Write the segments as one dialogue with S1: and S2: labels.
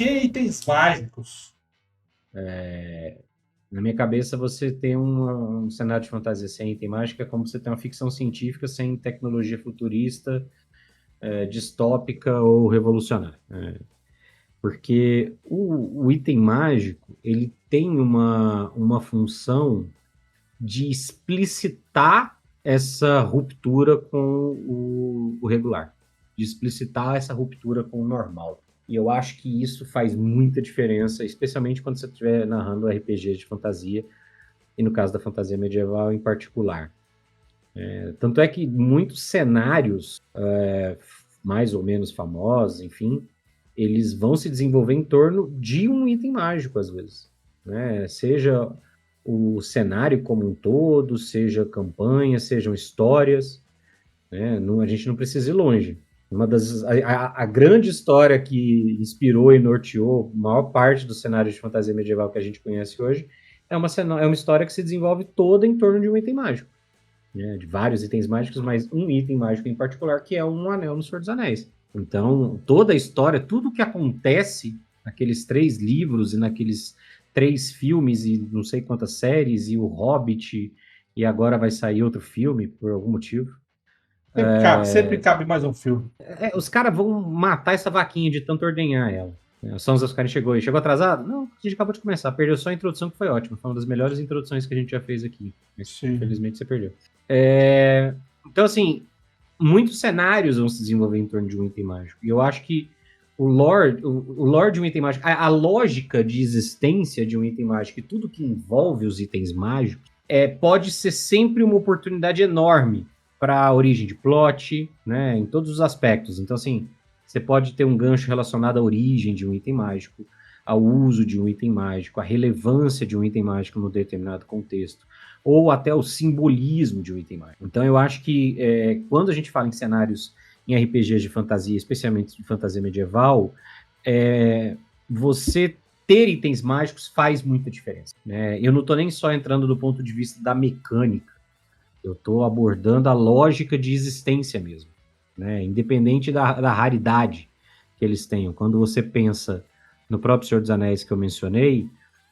S1: que itens mágicos?
S2: Na minha cabeça, você tem um cenário de fantasia sem item mágico é como você tem uma ficção científica sem tecnologia futurista, distópica ou revolucionária. Porque o item mágico, ele tem uma função de explicitar essa ruptura com o regular, de explicitar essa ruptura com o normal. E eu acho que isso faz muita diferença, especialmente quando você estiver narrando RPG de fantasia, e no caso da fantasia medieval em particular. Tanto é que muitos cenários mais ou menos famosos, enfim, eles vão se desenvolver em torno de um item mágico, às vezes. Né? Seja o cenário como um todo, seja campanha, sejam histórias. Né? A gente não precisa ir longe. A grande história que inspirou e norteou a maior parte do cenário de fantasia medieval que a gente conhece hoje é uma história que se desenvolve toda em torno de um item mágico. Né? De vários itens mágicos, mas um item mágico em particular, que é um anel no Senhor dos Anéis. Então, toda a história, tudo que acontece naqueles 3 livros e naqueles 3 filmes e não sei quantas séries, e o Hobbit, e agora vai sair outro filme, por algum motivo.
S1: Sempre cabe mais um filme.
S2: Os caras vão matar essa vaquinha de tanto ordenhar ela. O Sons of Skyrim chegou atrasado? Não, a gente acabou de começar. Perdeu só a introdução, que foi ótima. Foi uma das melhores introduções que a gente já fez aqui. Mas,
S1: Sim.
S2: infelizmente, você perdeu. Então, assim, muitos cenários vão se desenvolver em torno de um item mágico. E eu acho que o lore de um item mágico, a lógica de existência de um item mágico e tudo que envolve os itens mágicos pode ser sempre uma oportunidade enorme para a origem de plot, né, em todos os aspectos. Então, assim, você pode ter um gancho relacionado à origem de um item mágico, ao uso de um item mágico, à relevância de um item mágico no determinado contexto, ou até o simbolismo de um item mágico. Então, eu acho que quando a gente fala em cenários em RPGs de fantasia, especialmente de fantasia medieval, você ter itens mágicos faz muita diferença. Né? Eu não estou nem só entrando do ponto de vista da mecânica, eu estou abordando a lógica de existência mesmo, né? Independente da raridade que eles tenham. Quando você pensa no próprio Senhor dos Anéis que eu mencionei,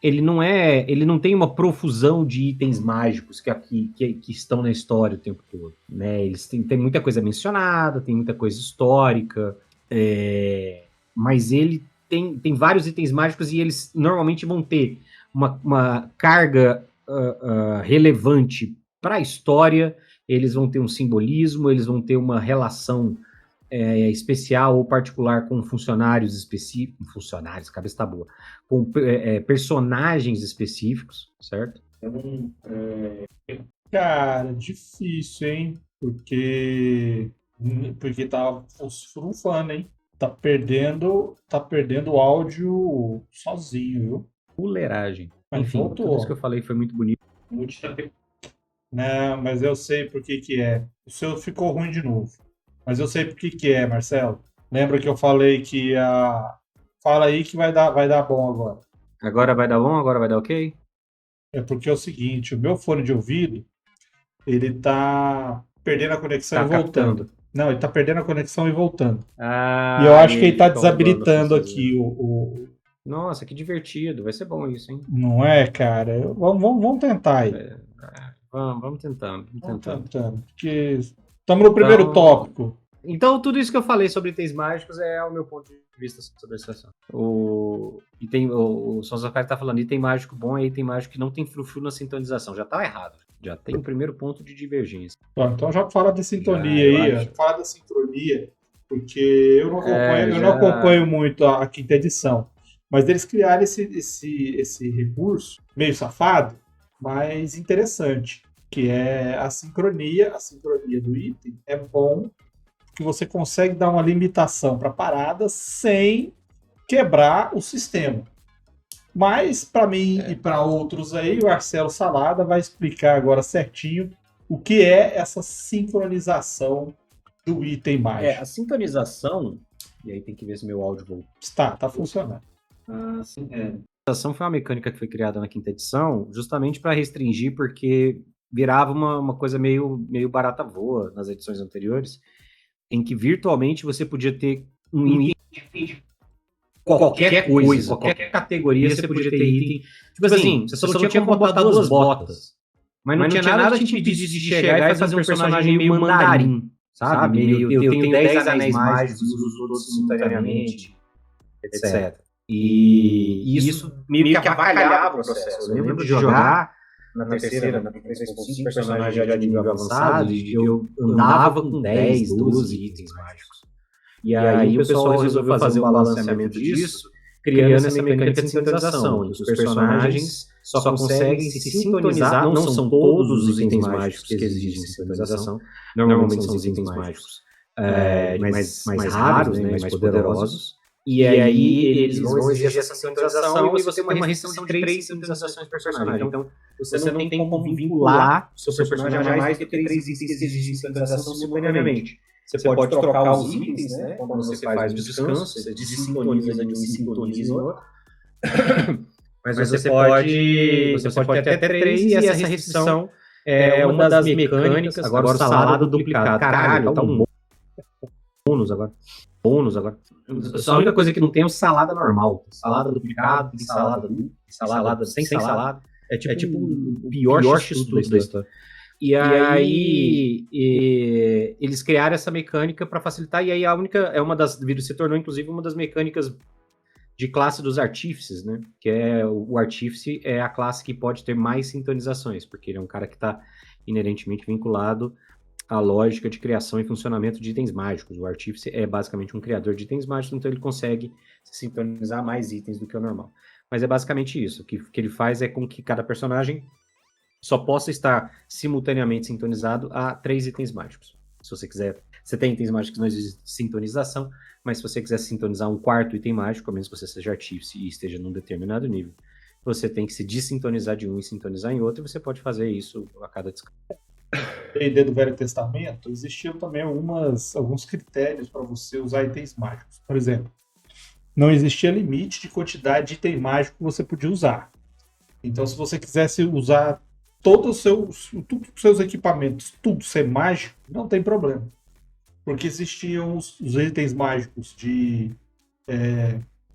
S2: ele não tem uma profusão de itens mágicos que estão na história o tempo todo. Né? Eles tem muita coisa mencionada, tem muita coisa histórica, mas ele tem vários itens mágicos e eles normalmente vão ter uma carga relevante para a história, eles vão ter um simbolismo, eles vão ter uma relação especial ou particular com funcionários específicos, cabeça tá boa, com personagens específicos, certo?
S1: Então, cara, difícil, hein? Porque tá furunfando, hein? Tá perdendo o áudio sozinho, viu?
S2: Fuleiragem.
S1: Mas
S2: Enfim,
S1: voltou.
S2: tudo isso que eu falei foi muito bonito.
S1: Não, mas eu sei por que que é. O seu ficou ruim de novo. Mas eu sei por que que é, Marcelo. Lembra que eu falei que a... Fala aí que vai dar bom agora.
S2: Agora vai dar bom? Agora vai dar ok?
S1: É porque é o seguinte, o meu fone de ouvido, ele tá perdendo a conexão
S2: Tá
S1: e voltando.
S2: captando.
S1: Não, ele tá perdendo a conexão e voltando. E eu
S2: Ah, e
S1: acho que ele
S2: ele
S1: tá
S2: fica roubando as
S1: desabilitando
S2: pessoas.
S1: aqui o...
S2: Nossa, que divertido. Vai ser bom isso, hein?
S1: Não é, cara? Vamos tentar aí.
S2: Vamos tentando.
S1: Vamos tentando. Porque estamos no primeiro
S2: Então,
S1: tópico.
S2: Então, tudo isso que eu falei sobre itens mágicos é o meu ponto de vista sobre a situação. O Sons of Skyrim tá falando item mágico bom é item mágico que não tem frufru na sintonização. Já tá errado. Já tem o primeiro ponto de divergência.
S1: Então já fala da sintonia
S2: Já, eu
S1: aí,
S2: acho.
S1: ó. Fala da sincronia, porque eu não acompanho muito a quinta edição. Mas eles criaram esse recurso meio safado, mas interessante, que é a sincronia do item. É bom que você consegue dar uma limitação para a parada sem quebrar o sistema. Mas, para mim e para outros aí, o Marcelo Salada vai explicar agora certinho o que é essa sincronização do item mágico.
S2: A sintonização, e aí tem que ver se meu áudio voltou.
S1: Tá funcionando.
S2: Sim, A sintonização foi uma mecânica que foi criada na quinta edição justamente para restringir, porque virava uma coisa meio barata voa nas edições anteriores, em que virtualmente você podia ter um item qualquer coisa, qualquer categoria você podia ter item. Tipo assim, você só tinha como botar 2 botas. Mas não tinha nada que te impedisse de chegar e fazer um personagem meio mandarim, sabe? Meio, eu tenho 10 anéis mágicos e uso todos simultaneamente, etc. E isso meio que avacalhava o processo. Eu lembro de jogar na terceira, na 3.5, personagem já de nível avançado, e eu andava com 10, 12 itens mágicos. E aí o pessoal resolveu fazer um balanceamento disso, criando essa mecânica de sintonização, onde os personagens só conseguem se sintonizar, não são todos os itens mágicos que exigem sintonização, normalmente são os itens mágicos mais raros, né, mais poderosos, e aí eles vão exigir essa sintonização e você tem uma restrição de 3 sintonizações por personagem. Então, você não tem como vincular o seu personagem a mais do que 3 itens que exigem sintonização simultaneamente. Você pode trocar os itens, né? Quando você faz o descanso, você desintoniza de um e sintoniza em outro. Mas você pode ter até 3, e essa restrição é uma das mecânicas. Agora o salado duplicado. Caralho, tá um bônus agora. Só a única coisa que não tem é o salada normal. Salada duplicado, tem salada dupla, salada sem salada. É tipo o pior x-tudo da história. E aí eles criaram essa mecânica para facilitar, e aí se tornou inclusive uma das mecânicas de classe dos artífices, né? Que é o artífice é a classe que pode ter mais sintonizações, porque ele é um cara que está inerentemente vinculado à lógica de criação e funcionamento de itens mágicos. O artífice é basicamente um criador de itens mágicos, então ele consegue sintonizar mais itens do que o normal. Mas é basicamente isso. O que ele faz é com que cada personagem só possa estar simultaneamente sintonizado a 3 itens mágicos. Se você quiser, você tem itens mágicos que não existe sintonização, mas se você quiser sintonizar um 4º item mágico, a menos que você seja artífice e esteja num determinado nível, você tem que se desintonizar de um e sintonizar em outro, e você pode fazer isso a cada descanso.
S1: No D&D do Velho Testamento, existiam também alguns critérios para você usar itens mágicos. Por exemplo, não existia limite de quantidade de item mágico que você podia usar. Então, se você quisesse usar todos os seus equipamentos, tudo ser mágico, não tem problema. Porque existiam os itens mágicos de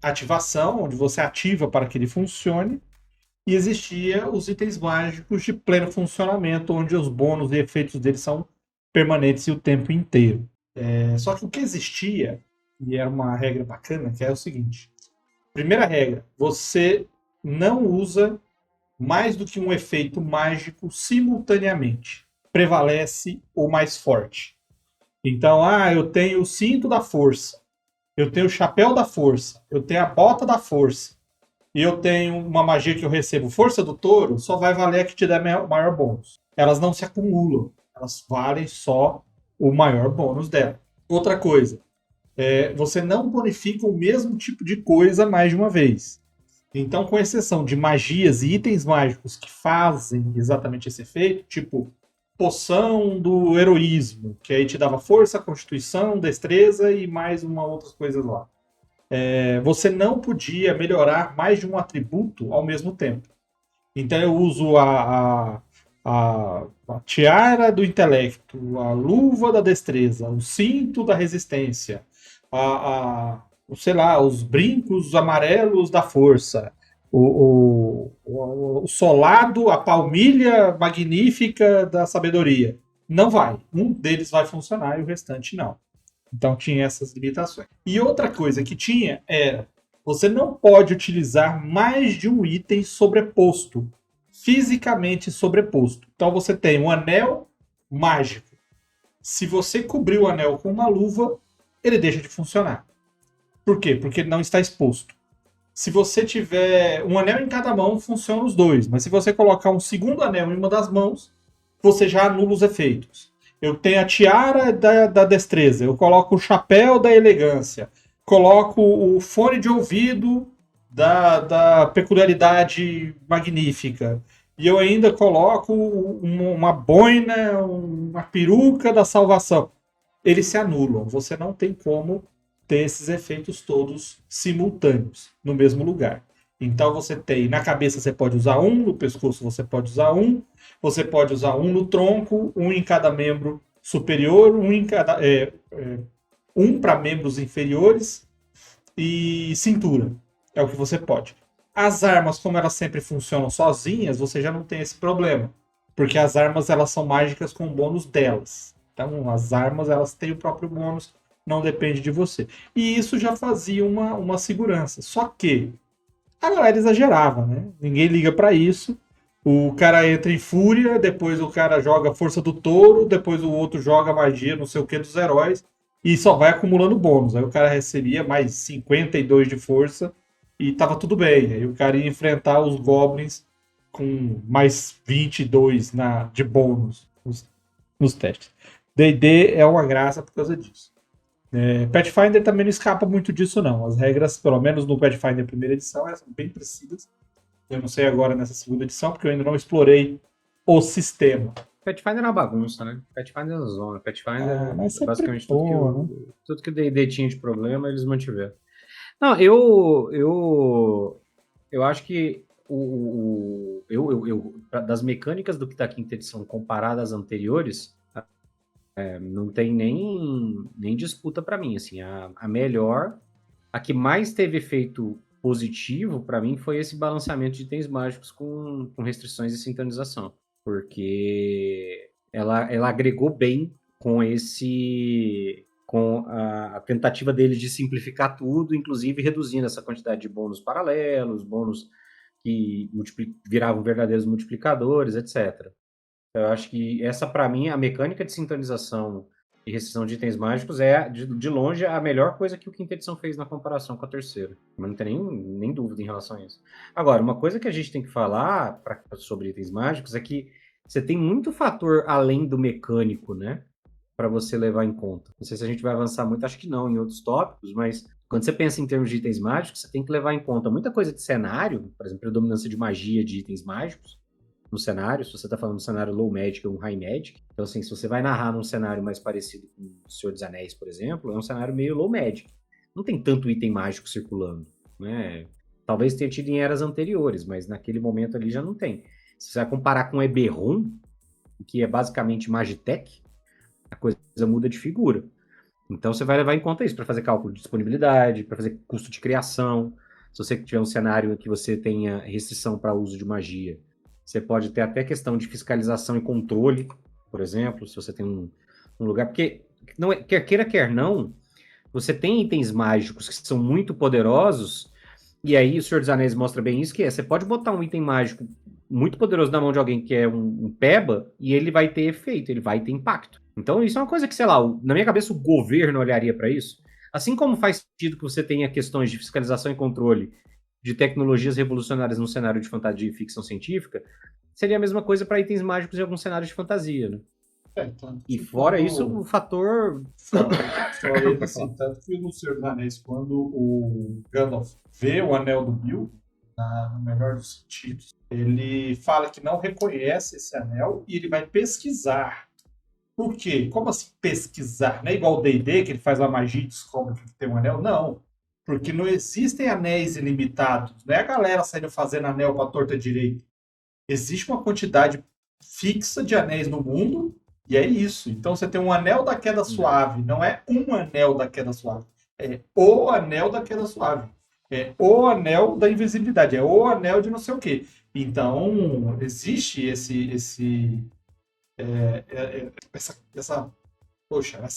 S1: ativação, onde você ativa para que ele funcione, e existia os itens mágicos de pleno funcionamento, onde os bônus e efeitos deles são permanentes e o tempo inteiro. Só que o que existia, e era uma regra bacana, que é o seguinte. Primeira regra, você não usa mais do que um efeito mágico simultaneamente. Prevalece o mais forte. Então, eu tenho o cinto da força, eu tenho o chapéu da força, eu tenho a bota da força, e eu tenho uma magia que eu recebo, força do touro, só vai valer a que te der maior bônus. Elas não se acumulam, elas valem só o maior bônus dela. Outra coisa, você não bonifica o mesmo tipo de coisa mais de uma vez. Então, com exceção de magias e itens mágicos que fazem exatamente esse efeito, tipo poção do heroísmo, que aí te dava força, constituição, destreza e mais uma outras coisas lá. Você não podia melhorar mais de um atributo ao mesmo tempo. Então eu uso a tiara do intelecto, a luva da destreza, o cinto da resistência, os brincos amarelos da força, o solado, a palmilha magnífica da sabedoria. Não vai. Um deles vai funcionar e o restante não. Então tinha essas limitações. E outra coisa que tinha era, você não pode utilizar mais de um item sobreposto, fisicamente sobreposto. Então você tem um anel mágico. Se você cobrir o anel com uma luva, ele deixa de funcionar. Por quê? Porque ele não está exposto. Se você tiver um anel em cada mão, funcionam os dois. Mas se você colocar um segundo anel em uma das mãos, você já anula os efeitos. Eu tenho a tiara da destreza, eu coloco o chapéu da elegância, coloco o fone de ouvido da peculiaridade magnífica, e eu ainda coloco uma boina, uma peruca da salvação. Eles se anulam, você não tem como ter esses efeitos todos simultâneos no mesmo lugar. Então você tem, na cabeça você pode usar um, no pescoço você pode usar um, você pode usar um no tronco, um em cada membro superior, um para membros inferiores, e cintura. É o que você pode. As armas, como elas sempre funcionam sozinhas, você já não tem esse problema. Porque as armas, elas são mágicas com o bônus delas. Então, as armas, elas têm o próprio bônus, não depende de você. E isso já fazia uma segurança. Só que a galera exagerava, né? Ninguém liga pra isso. O cara entra em fúria, depois o cara joga força do touro, depois o outro joga magia, não sei o que, dos heróis, e só vai acumulando bônus. Aí o cara recebia mais 52 de força e tava tudo bem. Aí o cara ia enfrentar os goblins com mais 22 de bônus nos testes. D&D é uma graça por causa disso. Pathfinder também não escapa muito disso, não. As regras, pelo menos no Pathfinder primeira edição, elas são bem precisas. Eu não sei agora nessa segunda edição, porque eu ainda não explorei o sistema.
S2: Pathfinder é uma bagunça, né? Pathfinder é uma zona. Pathfinder
S1: Mas
S2: é basicamente
S1: né?
S2: tudo que o D&D tinha de problema, eles mantiveram. Não, eu acho que das mecânicas do que tá quinta edição comparadas às anteriores, não tem nem disputa para mim, assim, a melhor, a que mais teve efeito positivo para mim foi esse balanceamento de itens mágicos com restrições e sincronização, porque ela agregou bem com a tentativa deles de simplificar tudo, inclusive reduzindo essa quantidade de bônus paralelos, bônus que viravam verdadeiros multiplicadores, etc. Eu acho que essa, para mim, a mecânica de sintonização e restrição de itens mágicos é, de longe, a melhor coisa que o quinta edição fez na comparação com a terceira. Mas não tem nem dúvida em relação a isso. Agora, uma coisa que a gente tem que falar sobre itens mágicos é que você tem muito fator além do mecânico, né? Para você levar em conta. Não sei se a gente vai avançar muito, acho que não, em outros tópicos, mas quando você pensa em termos de itens mágicos, você tem que levar em conta muita coisa de cenário, por exemplo, predominância de magia de itens mágicos, no cenário, se você está falando de um cenário low magic ou um high magic. Então, assim, se você vai narrar num cenário mais parecido com o Senhor dos Anéis, por exemplo, é um cenário meio low magic. Não tem tanto item mágico circulando, né? Talvez tenha tido em eras anteriores, mas naquele momento ali já não tem. Se você vai comparar com Eberron, que é basicamente Magitech, a coisa muda de figura. Então você vai levar em conta isso para fazer cálculo de disponibilidade, para fazer custo de criação. Se você tiver um cenário em que você tenha restrição para uso de magia, você pode ter até questão de fiscalização e controle, por exemplo, se você tem um lugar. Porque, não é, quer queira, quer não, você tem itens mágicos que são muito poderosos, e aí o Senhor dos Anéis mostra bem isso, que é, você pode botar um item mágico muito poderoso na mão de alguém que é um peba, e ele vai ter efeito, ele vai ter impacto. Então isso é uma coisa que, sei lá, na minha cabeça o governo olharia para isso. Assim como faz sentido que você tenha questões de fiscalização e controle de tecnologias revolucionárias num cenário de fantasia e ficção científica, seria a mesma coisa para itens mágicos em alguns cenários de fantasia, né? E fora isso, o fator...
S1: Tanto que no Senhor dos Anéis, quando o Gandalf vê o Anel do Bilbo, no melhor dos sentidos, ele fala que não reconhece esse anel e ele vai pesquisar. Por quê? Como assim pesquisar? Não é igual o D&D, que ele faz uma magia e descobre que tem um anel? Não. Porque não existem anéis ilimitados. Não é a galera saindo fazendo anel para torta direita. Existe uma quantidade fixa de anéis no mundo e é isso. Então você tem um anel da queda suave. Não é um anel da queda suave. É o anel da queda suave. É o anel da invisibilidade. É o anel de não sei o quê. Então, existe essa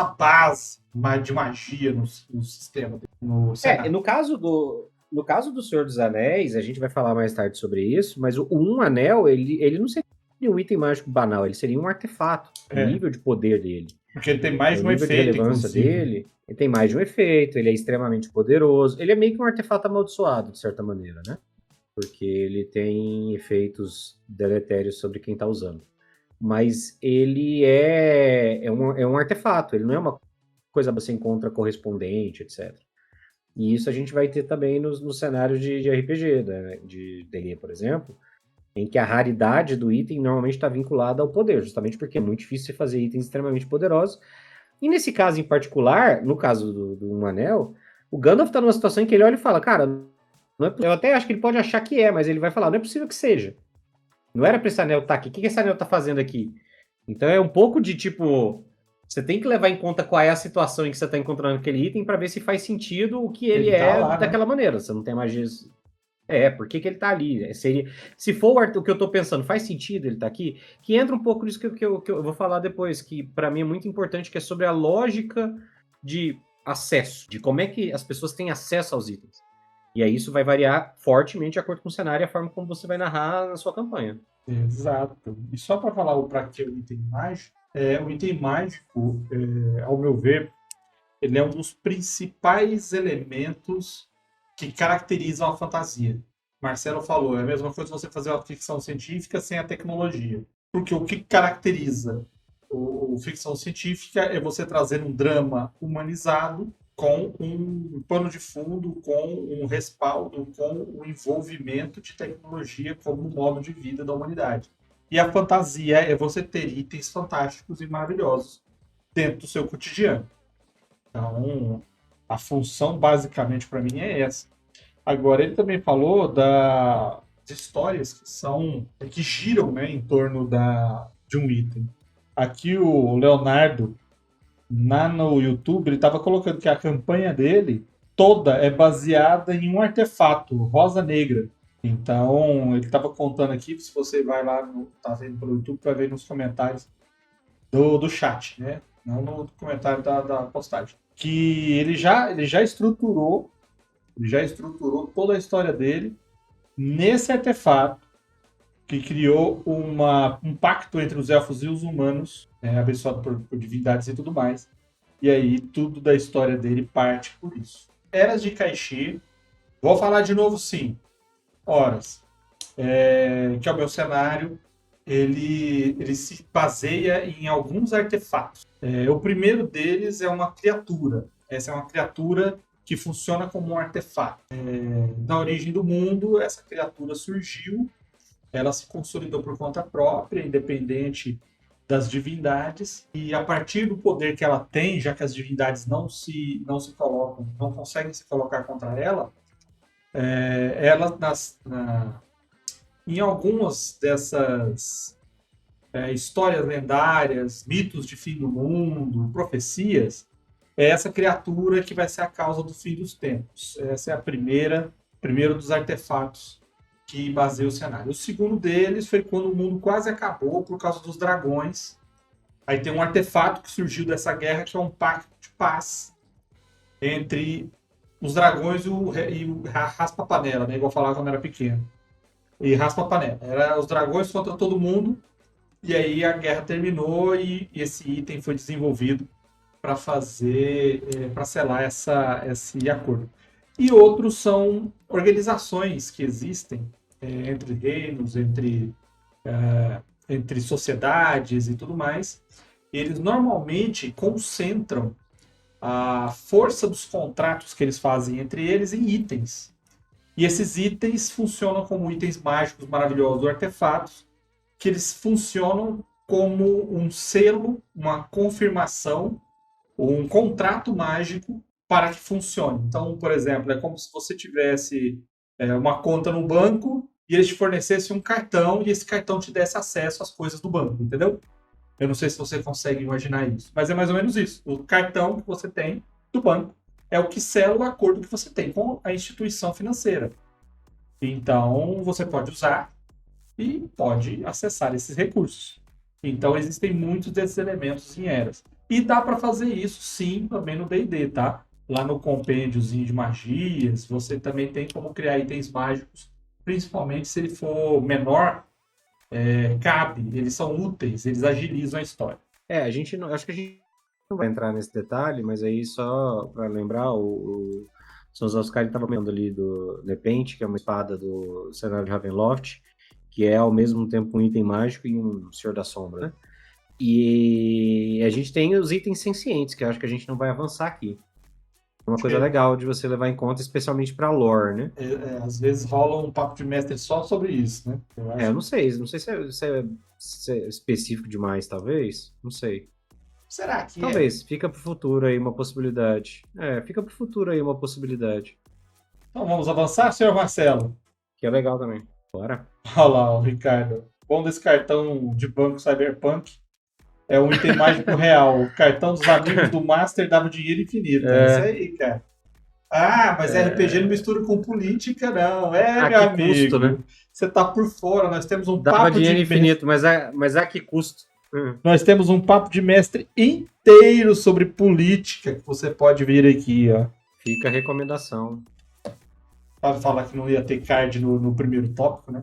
S1: base de magia no sistema, no cenário.
S2: No caso do Senhor dos Anéis, a gente vai falar mais tarde sobre isso, mas o um anel, ele não seria um item mágico banal, ele seria um artefato, o nível de poder dele.
S1: Porque ele tem mais de um
S2: efeito, de relevância dele, ele tem mais de um efeito, ele é extremamente poderoso, ele é meio que um artefato amaldiçoado, de certa maneira, né? Porque ele tem efeitos deletérios sobre quem está usando. Mas ele é um artefato, ele não é uma coisa que você encontra correspondente, etc. E isso a gente vai ter também nos cenários de RPG, né? De D&D, por exemplo, em que a raridade do item normalmente está vinculada ao poder, justamente porque é muito difícil você fazer itens extremamente poderosos. E nesse caso em particular, no caso do Um Anel, o Gandalf está numa situação em que ele olha e fala, cara, não é, eu até acho que ele pode achar que é, mas ele vai falar, não é possível que seja. Não era pra esse anel estar aqui. O que esse anel tá fazendo aqui? Então é um pouco de tipo... Você tem que levar em conta qual é a situação em que você está encontrando aquele item para ver se faz sentido o que ele
S1: Ele tá
S2: é
S1: lá, né?
S2: daquela maneira. Você não tem magia. Por que ele tá ali? Se for o que eu tô pensando, faz sentido ele tá aqui? Que entra um pouco nisso que eu vou falar depois, que para mim é muito importante, que é sobre a lógica de acesso, de como é que as pessoas têm acesso aos itens. E aí isso vai variar fortemente de acordo com o cenário e a forma como você vai narrar na sua campanha.
S1: Exato. E só para falar para que o item mágico, o item mágico, ao meu ver, ele é um dos principais elementos que caracterizam a fantasia. Marcelo falou, é a mesma coisa você fazer uma ficção científica sem a tecnologia. Porque o que caracteriza o ficção científica é você trazer um drama humanizado com um pano de fundo, com um respaldo, com o envolvimento de tecnologia como modo de vida da humanidade. E a fantasia é você ter itens fantásticos e maravilhosos dentro do seu cotidiano. Então, a função basicamente para mim é essa. Agora, ele também falou das histórias que giram, né, em torno de um item. Aqui o Leonardo, no YouTube, ele estava colocando que a campanha dele toda é baseada em um artefato, rosa negra. Então, ele estava contando aqui, se você vai lá, tá vendo pelo YouTube, vai ver nos comentários do chat, né? Não no comentário da postagem. Que ele já estruturou toda a história dele nesse artefato que criou um pacto entre os elfos e os humanos, abençoado por divindades e tudo mais. E aí tudo da história dele parte por isso. Eras de Caixi, vou falar de novo sim. Horas, que é o meu cenário, ele se baseia em alguns artefatos. O primeiro deles é uma criatura. Essa é uma criatura que funciona como um artefato. Na origem do mundo, essa criatura surgiu, ela se consolidou por conta própria, independente das divindades, e a partir do poder que ela tem, já que as divindades não se colocam, não conseguem se colocar contra ela, ela em algumas dessas histórias lendárias, mitos de fim do mundo, profecias, é essa criatura que vai ser a causa do fim dos tempos. Essa é primeiro dos artefatos que baseia o cenário. O segundo deles foi quando o mundo quase acabou por causa dos dragões. Aí tem um artefato que surgiu dessa guerra que é um pacto de paz entre os dragões e o raspa-panela, né? Igual eu falava quando era pequeno. E raspa-panela. Era os dragões contra todo mundo. E aí a guerra terminou e esse item foi desenvolvido para para selar esse acordo. E outros são organizações que existem entre reinos, entre sociedades e tudo mais. Eles normalmente concentram a força dos contratos que eles fazem entre eles em itens. E esses itens funcionam como itens mágicos maravilhosos, artefatos, que eles funcionam como um selo, uma confirmação, ou um contrato mágico para que funcione. Então, por exemplo, é como se você tivesse uma conta no banco e eles te fornecessem um cartão e esse cartão te desse acesso às coisas do banco, entendeu? Eu não sei se você consegue imaginar isso, mas é mais ou menos isso. O cartão que você tem do banco é o que sela o acordo que você tem com a instituição financeira. Então, você pode usar e pode acessar esses recursos. Então, existem muitos desses elementos em Eras. E dá para fazer isso, sim, também no D&D, tá? Lá no compêndiozinho de magias, você também tem como criar itens mágicos, principalmente se ele for menor, cabe, eles são úteis, eles agilizam a história.
S2: A gente não, acho que a gente não vai entrar nesse detalhe, mas aí só para lembrar, o Sons Oscar estava falando ali do Nepente, que é uma espada do cenário de Ravenloft, que é ao mesmo tempo um item mágico e um Senhor da Sombra, né? E a gente tem os itens sencientes, que eu acho que a gente não vai avançar aqui. É uma coisa legal de você levar em conta, especialmente para lore, né?
S1: Às vezes rola um papo de mestre só sobre isso, né?
S2: Eu não sei se é específico demais, talvez. Não sei.
S1: Será que
S2: talvez, fica pro futuro aí uma possibilidade. Fica pro futuro aí uma possibilidade.
S1: Então vamos avançar, senhor Marcelo?
S2: Que é legal também. Bora.
S1: Olha lá, o Ricardo. Bom desse cartão de banco Cyberpunk. É um item mágico real. O cartão dos amigos do Master dava dinheiro infinito. É isso aí, cara. Ah, mas RPG não mistura com política, não. Meu amigo.
S2: Custo, né?
S1: Você tá por fora. Nós temos um
S2: Dava
S1: papo
S2: dinheiro
S1: de
S2: infinito, mas a que custo?
S1: Nós temos um papo de mestre inteiro sobre política que você pode vir aqui, ó.
S2: Fica a recomendação.
S1: Para falar que não ia ter card no primeiro tópico, né?